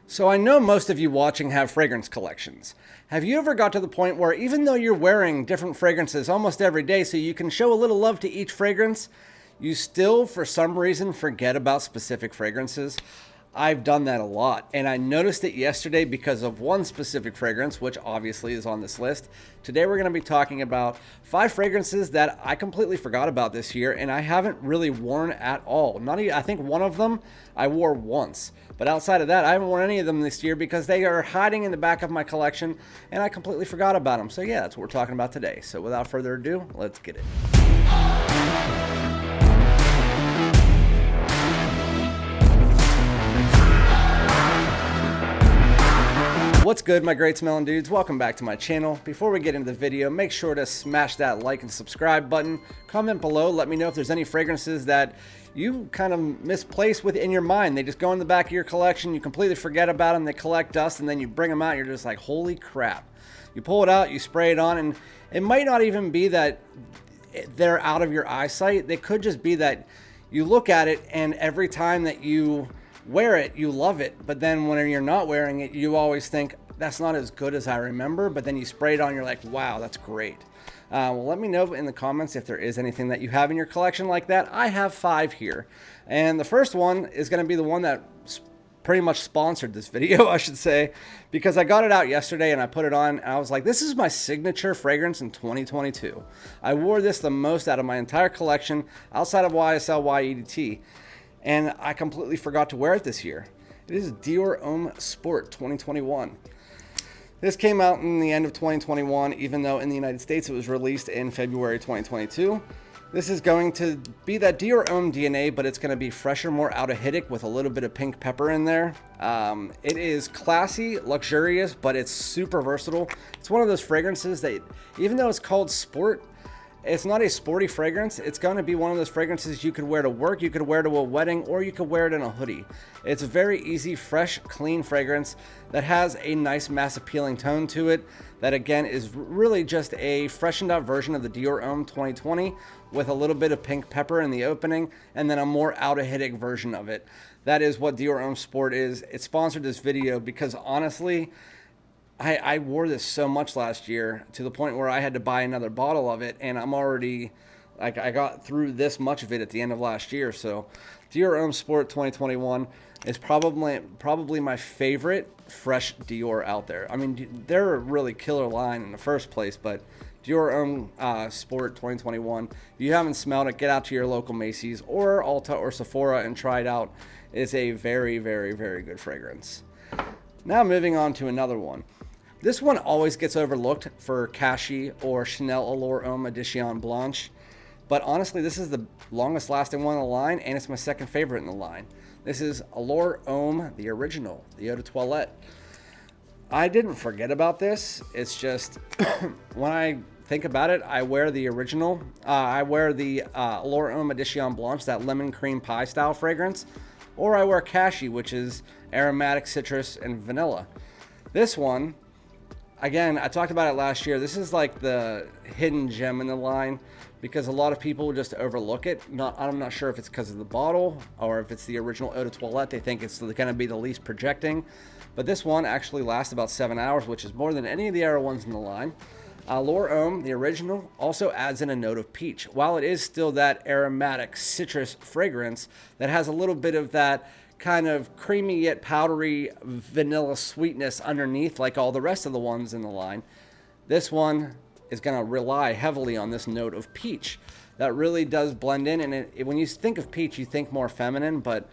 So I know most of you watching have fragrance collections. Have you ever got to the point where even though you're wearing different fragrances almost every day so you can show a little love to each fragrance, you still for some reason forget about specific fragrances? I've done that a lot, and I noticed it yesterday because of one specific fragrance, which obviously is on this list. Today we're going to be talking about 5 fragrances that I completely forgot about this year and I haven't really worn at all. Not even, I think one of them I wore once, but outside of that I haven't worn any of them this year because they are hiding in the back of my collection and I completely forgot about them. So yeah, that's what we're talking about today. So without further ado, let's get it. What's good, my great smelling dudes? Welcome back to my channel. Before we get into the video, make sure to smash that like and subscribe button. Comment below, let me know if there's any fragrances that you kind of misplace within your mind. They just go in the back of your collection, you completely forget about them, they collect dust, and then you bring them out and you're just like, holy crap. You pull it out, you spray it on, and it might not even be that they're out of your eyesight. They could just be that you look at it and every time that you wear it, you love it, but then when you're not wearing it, you always think, that's not as good as I remember, but then you spray it on, you're like, wow, that's great. Well, let me know in the comments if there is anything that you have in your collection like that. I have 5 here, and the first one is going to be the one that pretty much sponsored this video, I should say, because I got it out yesterday and I put it on, and I was like, this is my signature fragrance in 2022. I wore this the most out of my entire collection, outside of YSL YEDT. And I completely forgot to wear it this year. It is Dior Homme Sport 2021. This came out in the end of 2021, even though in the United States it was released in February 2022. This is going to be that Dior Homme DNA, but it's going to be fresher, more out-of-hitic with a little bit of pink pepper in there. It is classy, luxurious, but it's super versatile. It's one of those fragrances that, even though it's called sport, it's not a sporty fragrance. It's going to be one of those fragrances you could wear to work, you could wear to a wedding, or you could wear it in a hoodie. It's a very easy, fresh, clean fragrance that has a nice mass appealing tone to it that again is really just a freshened up version of the Dior Homme 2020 with a little bit of pink pepper in the opening and then a more out-of-hitic version of it. That is what Dior Homme Sport is. It sponsored this video because honestly, I wore this so much last year to the point where I had to buy another bottle of it, and I'm already, like, I got through this much of it at the end of last year. So Dior Homme Sport 2021 is probably my favorite fresh Dior out there. I mean, they're a really killer line in the first place, but Dior Homme Sport 2021, if you haven't smelled it, get out to your local Macy's or Ulta or Sephora and try it out. It's a very, very, very good fragrance. Now moving on to another one. This one always gets overlooked for Cashy or Chanel Allure Homme Edition Blanche, but honestly, this is the longest lasting one in the line, and it's my second favorite in the line. This is Allure Homme, the original, the Eau de Toilette. I didn't forget about this. It's just, when I think about it, I wear the original. I wear the Allure Homme Edition Blanche, that lemon cream pie style fragrance, or I wear Cashy, which is aromatic citrus and vanilla. This one, again, I talked about it last year. This is like the hidden gem in the line because a lot of people just overlook it. I'm not sure if it's because of the bottle or if it's the original Eau de Toilette. They think it's going to be the least projecting. But this one actually lasts about 7 hours, which is more than any of the other ones in the line. Allure Homme, the original, also adds in a note of peach. While it is still that aromatic citrus fragrance that has a little bit of that kind of creamy yet powdery vanilla sweetness underneath like all the rest of the ones in the line, this one is going to rely heavily on this note of peach that really does blend in. And when you think of peach, you think more feminine, but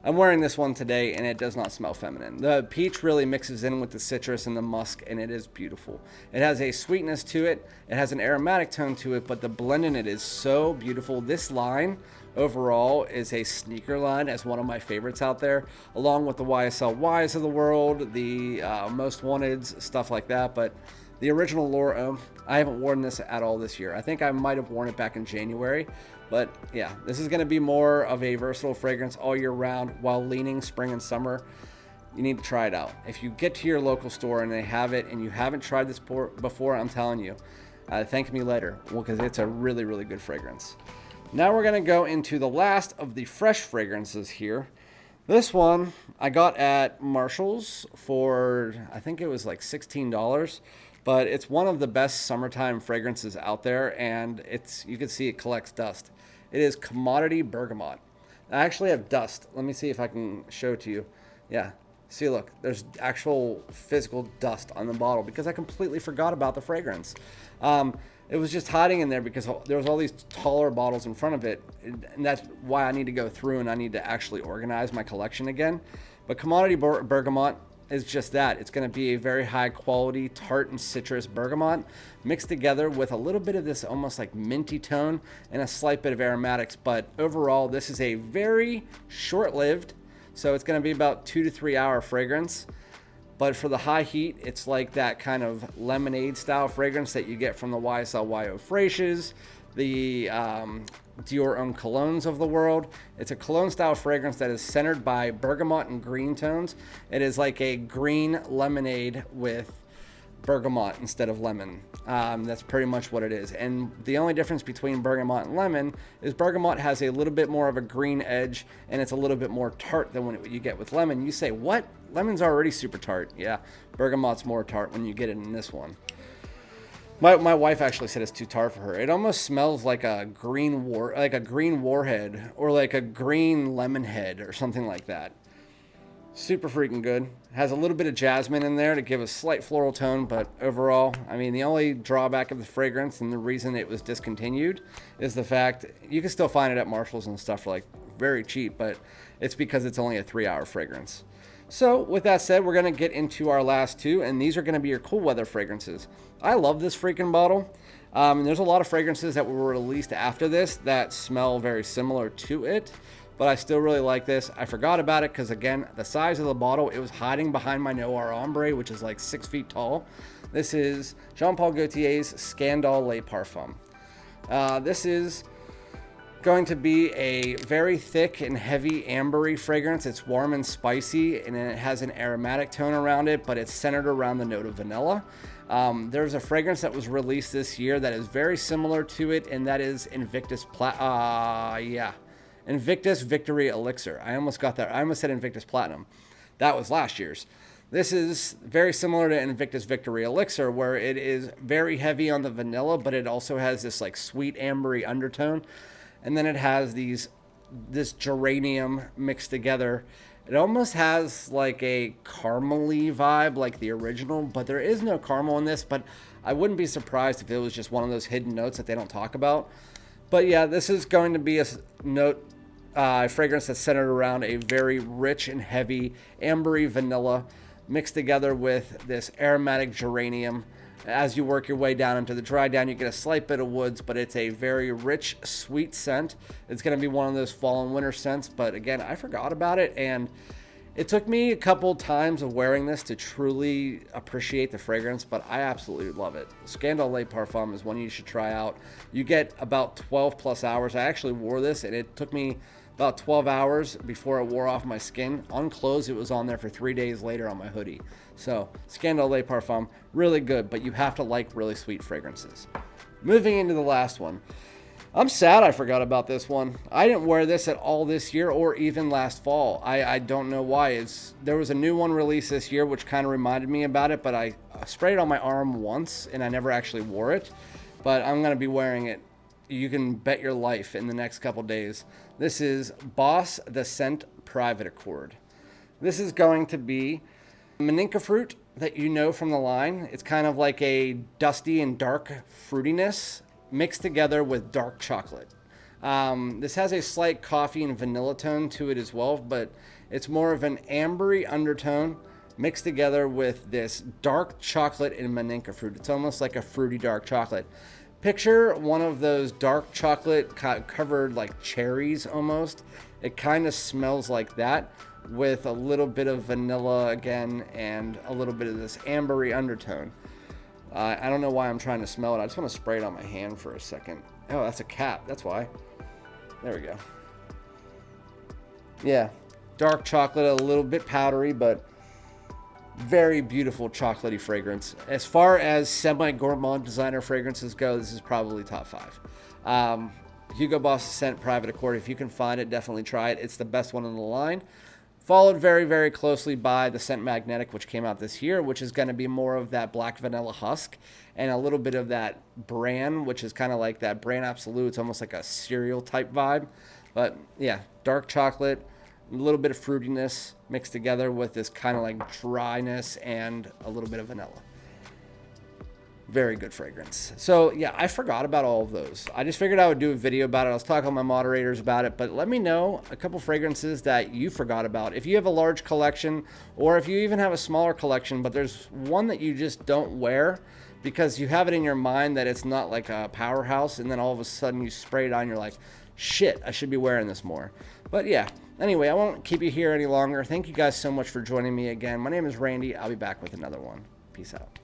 I'm wearing this one today and it does not smell feminine. The peach really mixes in with the citrus and the musk, and it is beautiful. It has a sweetness to it, it has an aromatic tone to it, but the blend in it is so beautiful. This line overall is a sneaker line, as one of my favorites out there, along with the YSL Ys of the world, the Most Wanteds, stuff like that. But the original Allure Homme, I haven't worn this at all this year. I think I might have worn it back in January, but yeah, this is going to be more of a versatile fragrance all year round while leaning spring and summer. You need to try it out. If you get to your local store and they have it and you haven't tried this before, I'm telling you, thank me later, because it's a really, really good fragrance. Now we're going to go into the last of the fresh fragrances here. This one I got at Marshall's for, I think it was like $16, but it's one of the best summertime fragrances out there, and you can see it collects dust. It is Commodity Bergamot. I actually have dust. Let me see if I can show it to you. Yeah. See, look, there's actual physical dust on the bottle because I completely forgot about the fragrance. It was just hiding in there because there was all these taller bottles in front of it, and that's why I need to go through and I need to actually organize my collection again. But Commodity Bergamot is just that. It's going to be a very high quality tart and citrus bergamot mixed together with a little bit of this almost like minty tone and a slight bit of aromatics. But overall, this is a very short-lived, so it's going to be about 2 to 3 hour fragrance. But for the high heat, it's like that kind of lemonade style fragrance that you get from the YSL YO Fraiches, the Dior Homme colognes of the world. It's a cologne style fragrance that is centered by bergamot and green tones. It is like a green lemonade with bergamot instead of lemon. That's pretty much what it is. And the only difference between bergamot and lemon is bergamot has a little bit more of a green edge and it's a little bit more tart than what you get with lemon. You say, what? Lemon's already super tart. Yeah, bergamot's more tart when you get it in this one. My wife actually said it's too tart for her. It almost smells like a green warhead or like a green lemon head or something like that. Super freaking good. Has a little bit of jasmine in there to give a slight floral tone, but overall, I mean, the only drawback of the fragrance and the reason it was discontinued is the fact you can still find it at Marshall's and stuff for like very cheap, but it's because it's only a 3 hour fragrance. So with that said, we're going to get into our last two, and these are going to be your cool weather fragrances. I love this freaking bottle. There's a lot of fragrances that were released after this that smell very similar to it, but I still really like this. I forgot about it because, again, the size of the bottle, it was hiding behind my Noir Ombre, which is like 6 feet tall. This is Jean Paul Gaultier's Scandale Les Parfums. This is going to be a very thick and heavy ambery fragrance. It's warm and spicy, and it has an aromatic tone around it, but it's centered around the note of vanilla. There's a fragrance that was released this year that is very similar to it, and that is Invictus Invictus Victory Elixir. I almost got that. I almost said Invictus Platinum. That was last year's. This is very similar to Invictus Victory Elixir, where it is very heavy on the vanilla, but it also has this like sweet ambery undertone. And then it has this geranium mixed together. It almost has like a caramely vibe like the original, but there is no caramel in this, but I wouldn't be surprised if it was just one of those hidden notes that they don't talk about. But yeah, this is going to be a fragrance that's centered around a very rich and heavy ambery vanilla mixed together with this aromatic geranium. As you work your way down into the dry down, you get a slight bit of woods, but it's a very rich, sweet scent. It's going to be one of those fall and winter scents, but again, I forgot about it, and it took me a couple times of wearing this to truly appreciate the fragrance, but I absolutely love it. Scandale Les Parfums is one you should try out. You get about 12 plus hours. I actually wore this, and it took me about 12 hours before it wore off my skin. On clothes, it was on there for 3 days later on my hoodie. So, Scandale Les Parfums, really good, but you have to like really sweet fragrances. Moving into the last one. I'm sad I forgot about this one. I didn't wear this at all this year or even last fall. I don't know why. There was a new one released this year which kind of reminded me about it, but I sprayed it on my arm once and I never actually wore it. But I'm going to be wearing it, you can bet your life, in the next couple days. This is Boss the Scent Private Accord. This is going to be Maninka fruit that you know from the line. It's kind of like a dusty and dark fruitiness mixed together with dark chocolate. This has a slight coffee and vanilla tone to it as well, but it's more of an ambery undertone mixed together with this dark chocolate and Maninka fruit. It's almost like a fruity dark chocolate. Picture one of those dark chocolate covered like cherries almost. It kind of smells like that with a little bit of vanilla again and a little bit of this ambery undertone. I don't know why I'm trying to smell it. I just want to spray it on my hand for a second. Oh, that's a cap. That's why. There we go. Yeah, dark chocolate, a little bit powdery, but very beautiful chocolatey fragrance. As far as semi-gourmand designer fragrances go, this is probably top 5. Hugo Boss Scent Private Accord. If you can find it, definitely try it. It's the best one in the line. Followed very, very closely by the Scent Magnetic, which came out this year, which is going to be more of that black vanilla husk and a little bit of that bran, which is kind of like that Bran Absolute. It's almost like a cereal type vibe. But yeah, dark chocolate, a little bit of fruitiness mixed together with this kind of like dryness and a little bit of vanilla. Very good fragrance. So yeah, I forgot about all of those. I just figured I would do a video about it. I was talking to my moderators about it, but let me know a couple fragrances that you forgot about. If you have a large collection, or if you even have a smaller collection, but there's one that you just don't wear because you have it in your mind that it's not like a powerhouse, and then all of a sudden you spray it on, you're like, shit, I should be wearing this more. But yeah, anyway, I won't keep you here any longer. Thank you guys so much for joining me again. My name is Randy. I'll be back with another one. Peace out.